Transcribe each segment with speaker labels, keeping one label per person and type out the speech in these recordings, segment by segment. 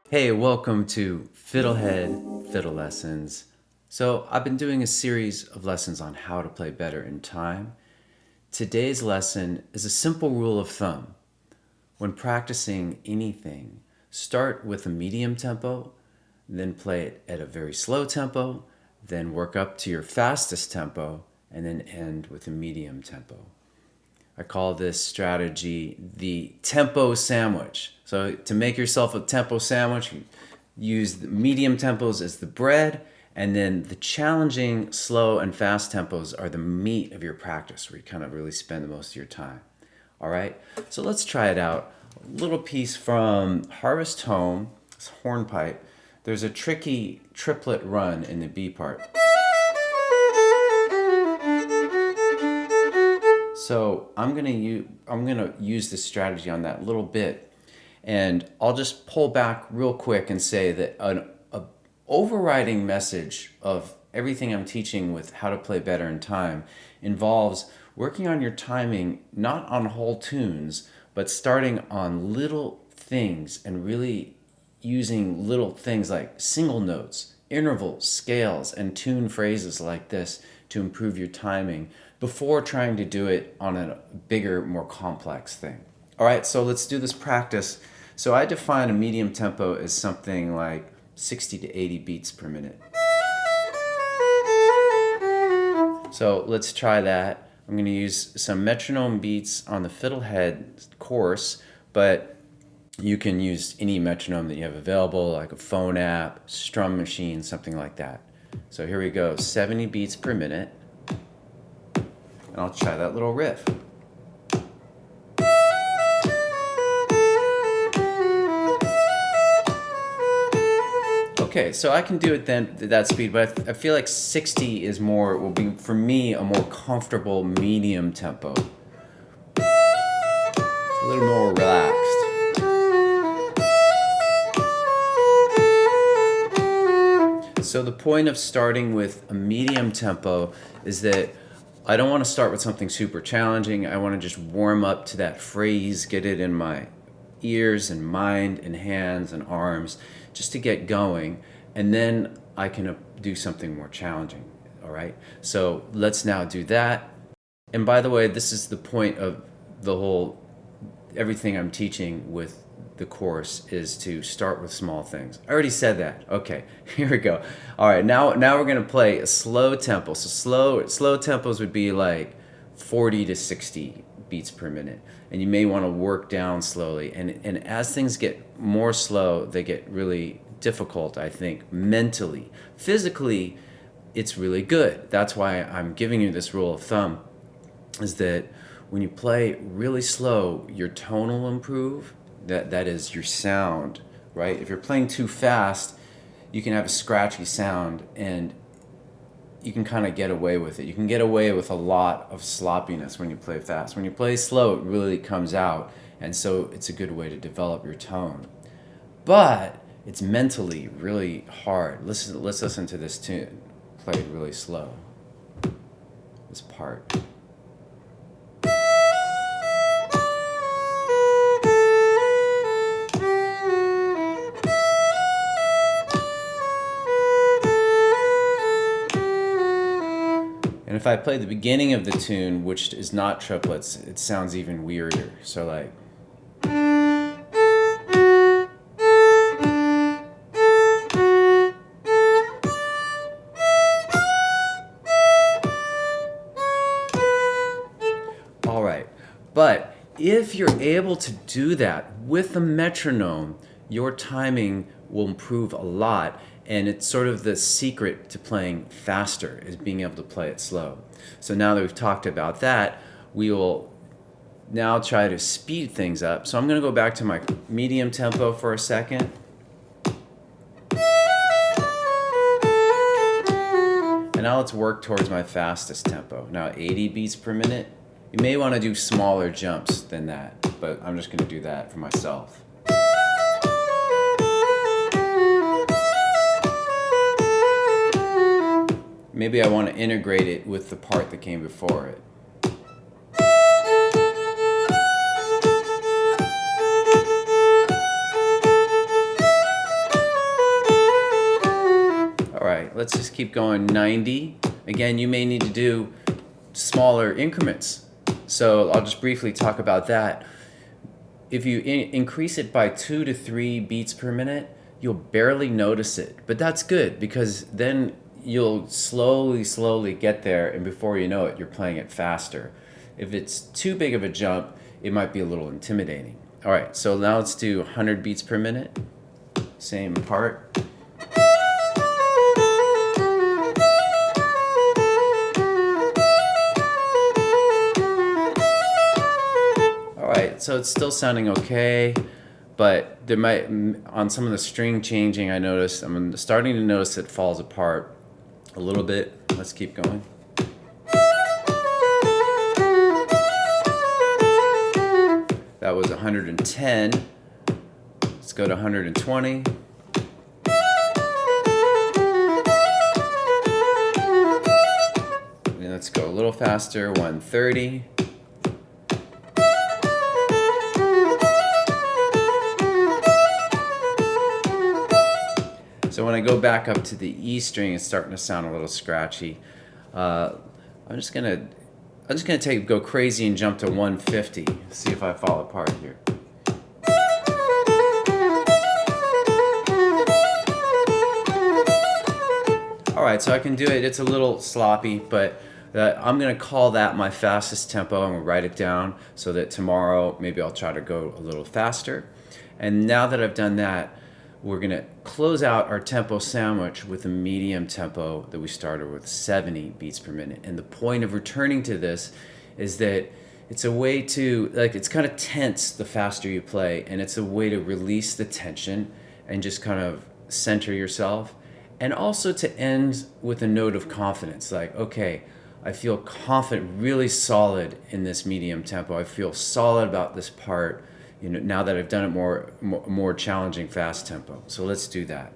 Speaker 1: Hey, welcome to FiddleHed Fiddle Lessons. So, I've been doing a series of lessons on how to play better in time. Today's lesson is a simple rule of thumb. When practicing anything, start with a medium tempo, then play it at a very slow tempo, then work up to your fastest tempo, and then end with a medium tempo. I call this strategy the tempo sandwich. So to make yourself a tempo sandwich, you use the medium tempos as the bread, and then the challenging, slow, and fast tempos are the meat of your practice, where you kind of really spend the most of your time. All right, so let's try it out. A little piece from Harvest Home, it's hornpipe. There's a tricky triplet run in the B part. So I'm gonna use this strategy on that little bit, and I'll just pull back real quick and say that an overriding message of everything I'm teaching with how to play better in time involves working on your timing, not on whole tunes, but starting on little things and really using little things like single notes, intervals, scales, and tune phrases like this to improve your timing before trying to do it on a bigger, more complex thing. All right, so let's do this practice. So I define a medium tempo as something like 60 to 80 beats per minute. So let's try that. I'm going to use some metronome beats on the FiddleHed course, but you can use any metronome that you have available, like a phone app, strum machine, something like that. So here we go, 70 beats per minute. And I'll try that little riff. Okay, so I can do it then at that speed, but I feel like 60 will be, for me, a more comfortable medium tempo. It's a little more relaxed. So the point of starting with a medium tempo is that I don't want to start with something super challenging. I want to just warm up to that phrase, get it in my ears and mind and hands and arms just to get going, and then I can do something more challenging. All right, so let's now do that. And by the way, this is the point of the whole everything I'm teaching with the course is to start with small things. I already said that. Okay, here we go. All right, now we're gonna play a slow tempo. So slow tempos would be like 40 to 60 beats per minute, and you may want to work down slowly. And as things get more slow, they get really difficult. I think mentally, physically, it's really good. That's why I'm giving you this rule of thumb, is that when you play really slow, your tone will improve. That is your sound, right? If you're playing too fast, you can have a scratchy sound, and you can kind of get away with it. You can get away with a lot of sloppiness when you play fast. When you play slow, it really comes out, and so it's a good way to develop your tone. But it's mentally really hard. Let's listen to this tune played really slow. This part. And if I play the beginning of the tune, which is not triplets, it sounds even weirder. So like. All right, but if you're able to do that with a metronome, your timing will improve a lot, and it's sort of the secret to playing faster is being able to play it slow. So now that we've talked about that, we will now try to speed things up. So I'm going to go back to my medium tempo for a second. And now let's work towards my fastest tempo. Now 80 beats per minute. You may want to do smaller jumps than that, but I'm just going to do that for myself. Maybe I want to integrate it with the part that came before it. let's just keep going. 90. Again, you may need to do smaller increments. So I'll just briefly talk about that. If you increase it by 2 to 3 beats per minute, you'll barely notice it. But that's good, because then you'll slowly get there, and before you know it, you're playing it faster. If it's too big of a jump, it might be a little intimidating. All right, so now let's do 100 beats per minute. Same part. All right, so it's still sounding okay, but there might, on some of the string changing, I'm starting to notice it falls apart a little bit. Let's keep going. That was 110. Let's go to 120. And let's go a little faster, 130. So when I go back up to the E string, it's starting to sound a little scratchy. I'm just gonna go crazy and jump to 150. See if I fall apart here. All right, so I can do it. It's a little sloppy, but I'm gonna call that my fastest tempo. I'm gonna write it down so that tomorrow maybe I'll try to go a little faster. And now that I've done that, we're gonna close out our tempo sandwich with a medium tempo that we started with, 70 beats per minute. And the point of returning to this is that it's a way to, it's kind of tense the faster you play, and it's a way to release the tension and just kind of center yourself. And also to end with a note of confidence, like, okay, I feel confident, really solid in this medium tempo. I feel solid about this part, now that I've done it more challenging fast tempo. So let's do that.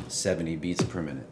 Speaker 1: 70 beats per minute.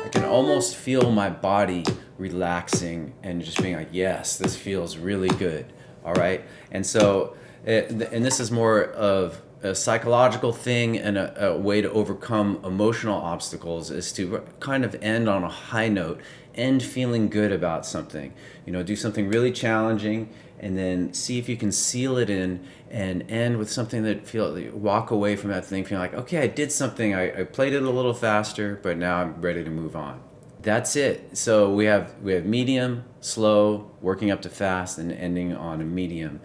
Speaker 1: I can almost feel my body relaxing and just being like, yes, this feels really good. All right. And so, and this is more of a psychological thing and a way to overcome emotional obstacles, is to kind of end on a high note, end feeling good about something. Do something really challenging, and then see if you can seal it in and end with something that walk away from that thing feeling like, okay, I did something, I played it a little faster, but now I'm ready to move on. That's it. So we have medium, slow, working up to fast, and ending on a medium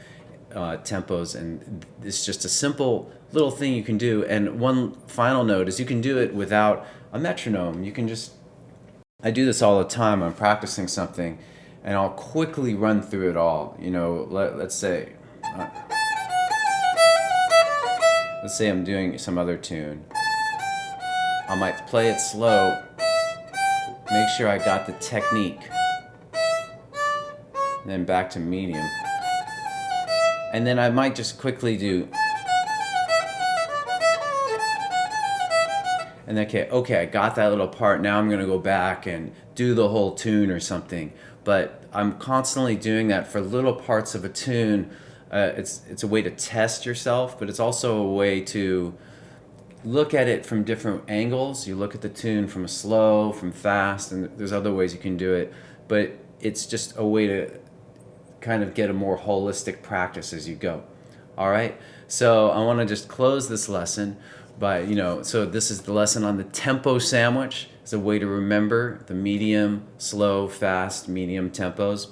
Speaker 1: tempos. And it's just a simple little thing you can do. And one final note is you can do it without a metronome. I do this all the time. I'm practicing something, and I'll quickly run through it all. Let's say I'm doing some other tune. I might play it slow, make sure I got the technique, then back to medium. And then I might just quickly do, and okay, I got that little part. Now I'm gonna go back and do the whole tune or something. But I'm constantly doing that for little parts of a tune. It's a way to test yourself, but it's also a way to look at it from different angles. You look at the tune from a slow, from fast, and there's other ways you can do it. But it's just a way to kind of get a more holistic practice as you go. All right? So I want to just close this lesson by, so this is the lesson on the tempo sandwich. It's a way to remember the medium, slow, fast, medium tempos.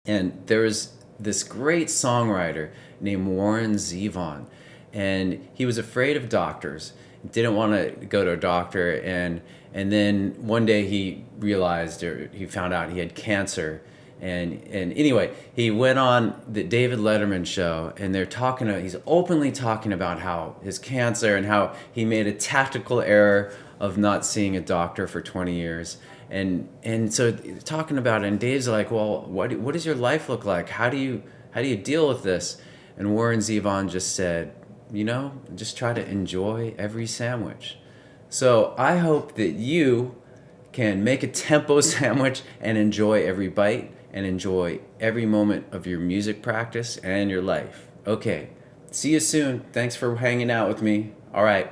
Speaker 1: And there's this great songwriter named Warren Zevon, and he was afraid of doctors, didn't want to go to a doctor, and then one day he realized, or he found out he had cancer. And anyway, he went on the David Letterman show, and he's openly talking about how his cancer and how he made a tactical error of not seeing a doctor for 20 years. And so talking about it, and Dave's like, well, what does your life look like? How do you deal with this? And Warren Zevon just said, just try to enjoy every sandwich. So I hope that you can make a tempo sandwich and enjoy every bite and enjoy every moment of your music practice and your life. Okay, See you soon. Thanks for hanging out with me. All right.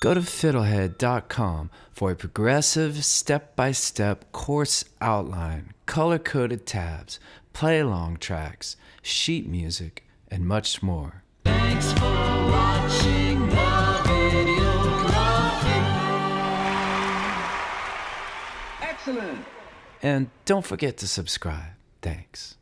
Speaker 1: Go to FiddleHed.com for a progressive, step-by-step course outline, color-coded tabs, play-along tracks, sheet music, and much more. Thanks for watching the video. Excellent. And don't forget to subscribe. Thanks.